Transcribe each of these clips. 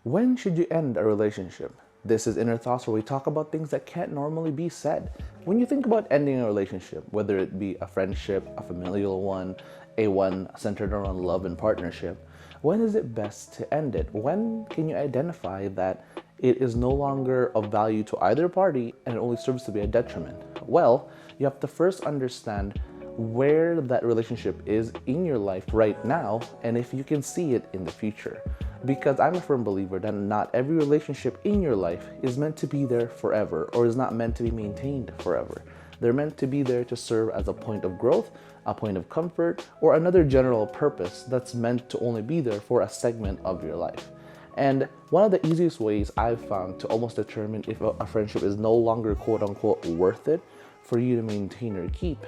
When should you end a relationship? This is Inner Thoughts, where we talk about things that can't normally be said. When you think about ending a relationship, whether it be a friendship, a familial one, a one centered around love and partnership, when is it best to end it? When can you identify that it is no longer of value to either party and it only serves to be a detriment? Well, you have to first understand where that relationship is in your life right now and if you can see it in the future. Because I'm a firm believer that not every relationship in your life is meant to be there forever or is not meant to be maintained forever. They're meant to be there to serve as a point of growth, a point of comfort, or another general purpose that's meant to only be there for a segment of your life. And one of the easiest ways I've found to almost determine if a friendship is no longer quote unquote worth it for you to maintain or keep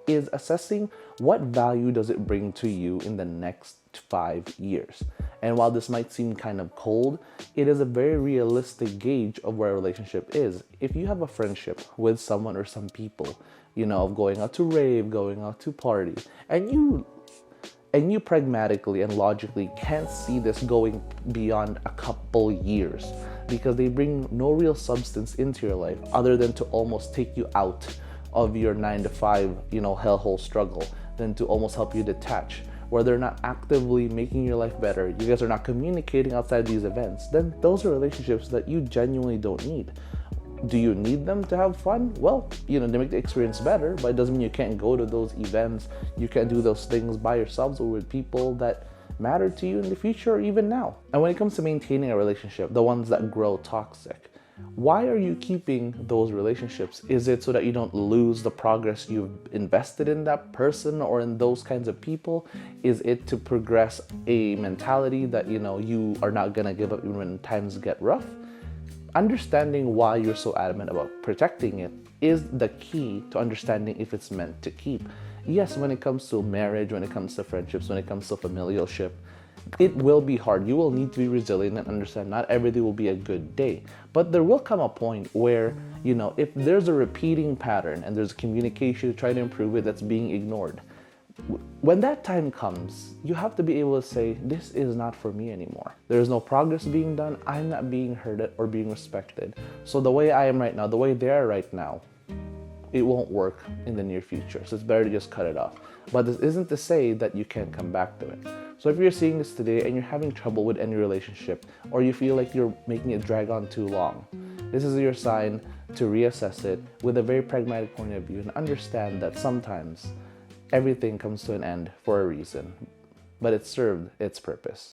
is assessing what value does it bring to you in the next 5 years. And while this might seem kind of cold, it is a very realistic gauge of where a relationship is. If you have a friendship with someone or some people, of going out to rave, going out to party, and you pragmatically and logically can't see this going beyond a couple years because they bring no real substance into your life other than to almost take you out of your 9 to 5, hellhole struggle, than to almost help you detach, where they're not actively making your life better, you guys are not communicating outside these events, then those are relationships that you genuinely don't need. Do you need them to have fun? Well, they make the experience better, but it doesn't mean you can't go to those events, you can't do those things by yourselves or with people that matter to you in the future or even now. And when it comes to maintaining a relationship, the ones that grow toxic, why are you keeping those relationships? Is it so that you don't lose the progress you've invested in that person or in those kinds of people? Is it to progress a mentality that, you are not gonna give up even when times get rough? Understanding why you're so adamant about protecting it is the key to understanding if it's meant to keep. Yes, when it comes to marriage, when it comes to friendships, when it comes to familialship, it will be hard. You will need to be resilient and understand not every day will be a good day. But there will come a point where, if there's a repeating pattern and there's communication to try to improve it that's being ignored, when that time comes, you have to be able to say, this is not for me anymore. There's no progress being done. I'm not being heard or being respected. So the way I am right now, the way they are right now, it won't work in the near future. So it's better to just cut it off. But this isn't to say that you can't come back to it. So if you're seeing this today and you're having trouble with any relationship, or you feel like you're making it drag on too long, this is your sign to reassess it with a very pragmatic point of view and understand that sometimes everything comes to an end for a reason, but it served its purpose.